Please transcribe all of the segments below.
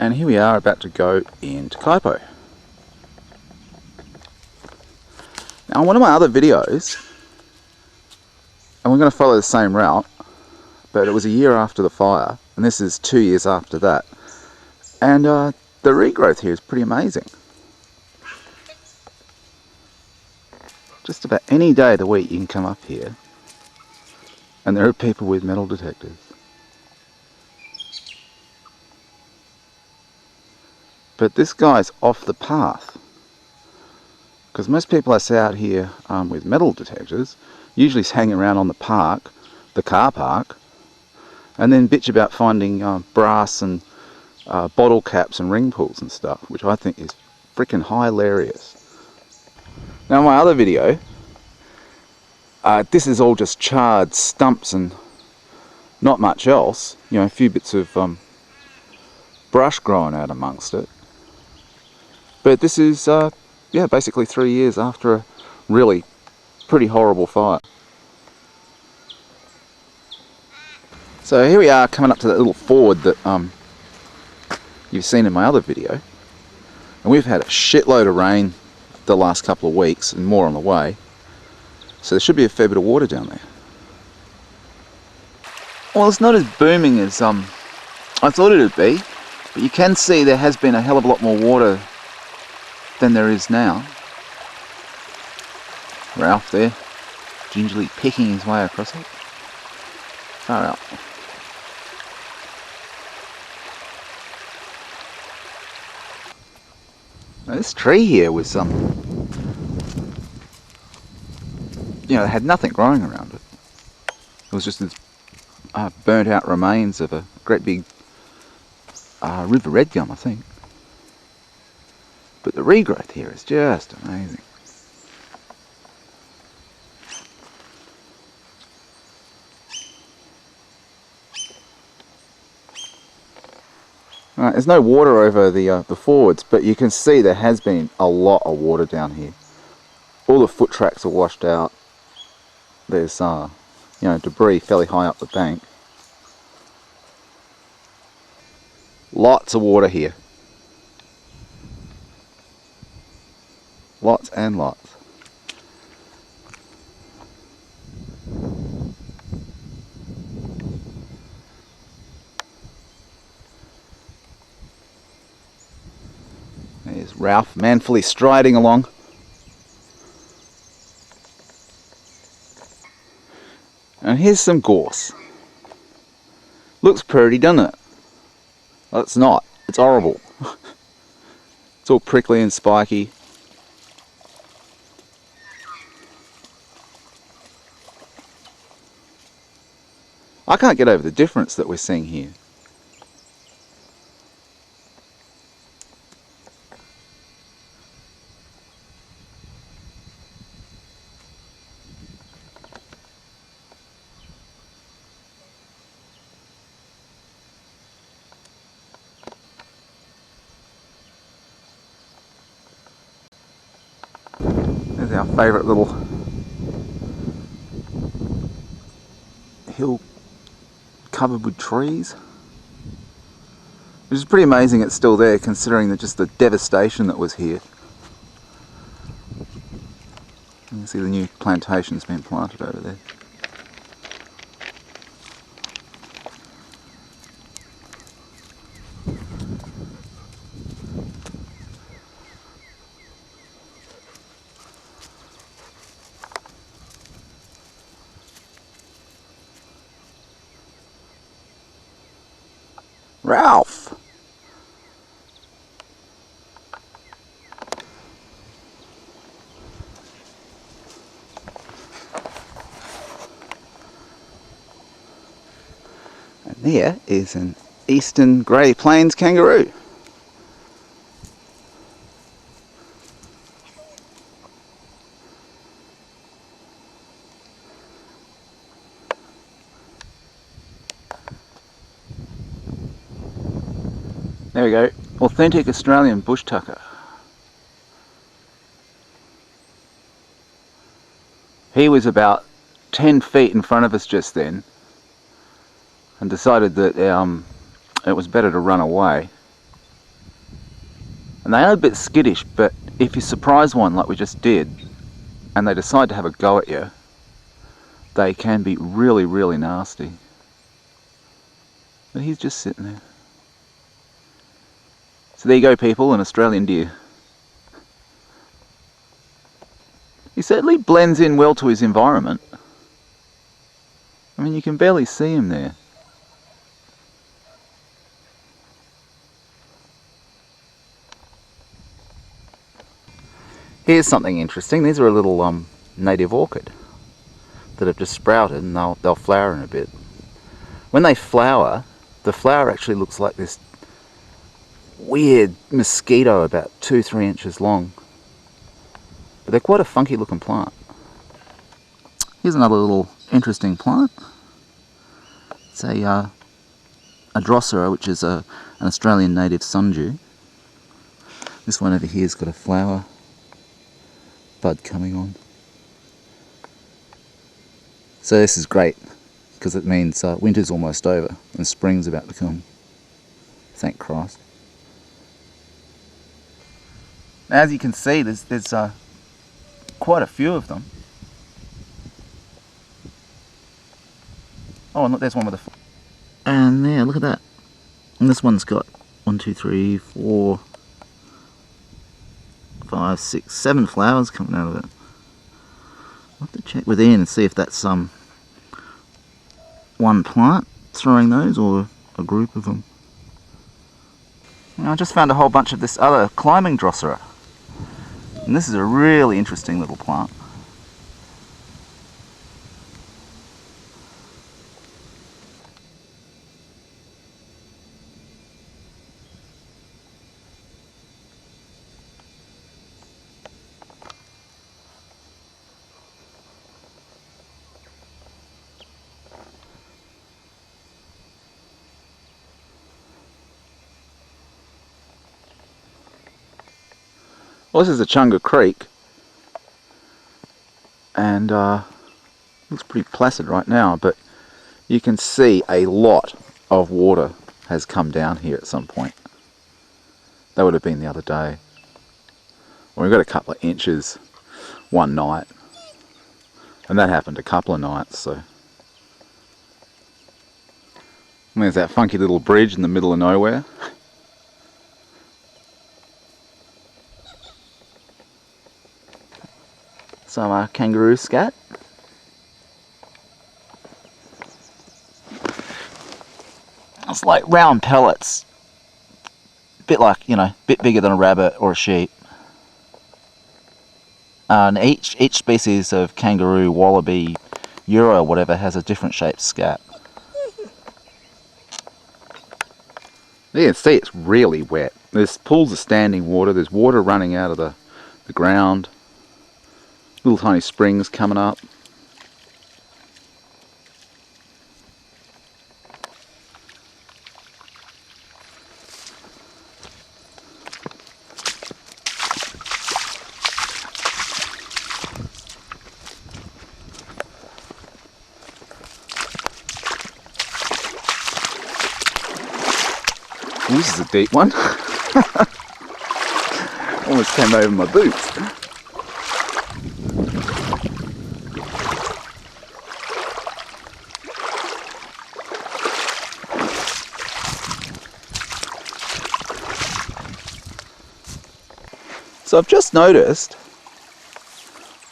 And here we are about to go into Kuitpo. Now, on one of my other videos, and we're going to follow the same route, but it was a year after the fire, and this is 2 years after that. And the regrowth here is pretty amazing. Just about any day of the week you can come up here, and there are people with metal detectors. But this guy's off the path, because most people I see out here with metal detectors usually hang around on the car park, and then bitch about finding brass and bottle caps and ring pulls and stuff, which I think is freaking hilarious. Now, in my other video, this is all just charred stumps and not much else. You know, a few bits of brush growing out amongst it. But this is, yeah, basically 3 years after a really pretty horrible fire. So here we are coming up to that little ford that you've seen in my other video. And we've had a shitload of rain the last couple of weeks and more on the way. So there should be a fair bit of water down there. Well, it's not as booming as I thought it would be, but you can see there has been a hell of a lot more water than there is now. Ralph there, gingerly picking his way across it. Far out. Now, this tree here was you know, it had nothing growing around it. It was just this burnt out remains of a great big river red gum, I think. But the regrowth here is just amazing. There's no water over the fords, but you can see there has been a lot of water down here. All the foot tracks are washed out. There's you know, debris fairly high up the bank. Lots of water here. Lots and lots. There's Ralph manfully striding along. And here's some gorse. Looks pretty, doesn't it? Well, it's not. It's horrible. It's all prickly and spiky. I can't get over the difference that we're seeing here. There's our favourite little hill covered with trees, which is pretty amazing it's still there considering just the devastation that was here. You can see the new plantation's been planted over there. Ralph! And there is an eastern grey plains kangaroo. There we go, authentic Australian bush tucker. He was about 10 feet in front of us just then and decided that it was better to run away. And they are a bit skittish, but if you surprise one like we just did, and they decide to have a go at you, they can be really, really nasty. But he's just sitting there. So there you go, people, an Australian deer. He certainly blends in well to his environment. I mean, you can barely see him there. Here's something interesting. These are a little native orchid that have just sprouted, and they'll flower in a bit. When they flower, the flower actually looks like this weird mosquito about 2-3 inches long. But they're quite a funky looking plant. Here's another little interesting plant. It's a Drosera, which is an Australian native sundew. This one over here's got a flower bud coming on. So this is great because it means winter's almost over and spring's about to come. Thank Christ. Now, as you can see, there's quite a few of them. Oh, and look, there's one with a... And there, look at that. And this one's got 1, 2, 3, 4, 5, 6, 7 flowers coming out of it. I'll have to check within and see if that's one plant throwing those or a group of them. I just found a whole bunch of this other climbing Drosera. And this is a really interesting little plant. Well, this is a Chunga Creek, and looks pretty placid right now, but you can see a lot of water has come down here at some point. That would have been the other day. Well, we got a couple of inches one night, and that happened a couple of nights. So and there's that funky little bridge in the middle of nowhere. Some kangaroo scat. It's like round pellets. A bit like, a bit bigger than a rabbit or a sheep. And each species of kangaroo, wallaby, euro, whatever, has a different shaped scat. You can see it's really wet. There's pools of standing water. There's water running out of the ground. Little tiny springs coming up. Ooh, this is a deep one. Almost came over my boots. So I've just noticed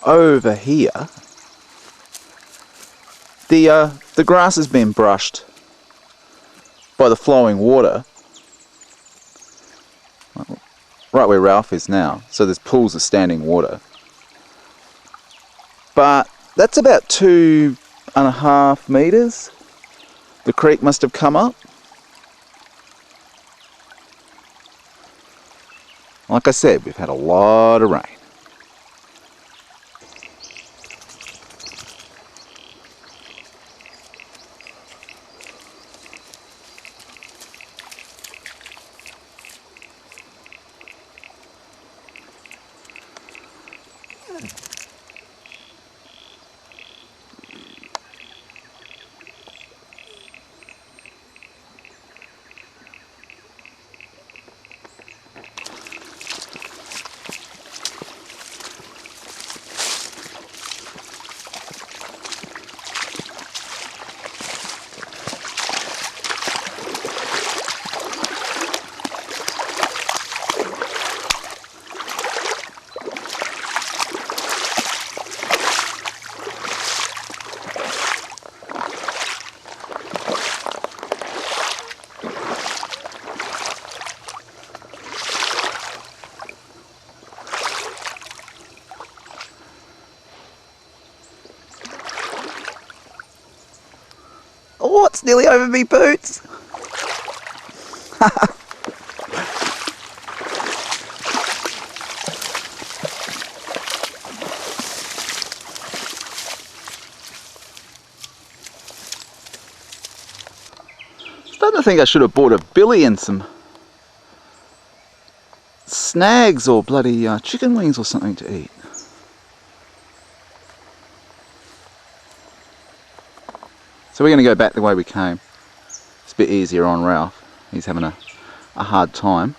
over here the grass has been brushed by the flowing water right where Ralph is now. So there's pools of standing water, but that's about 2.5 meters the creek must have come up. Like I said, we've had a lot of rain. Oh, it's nearly over me boots. Starting to think I should have bought a billy and some snags or bloody chicken wings or something to eat. So we're going to go back the way we came. It's a bit easier on Ralph. He's having a hard time.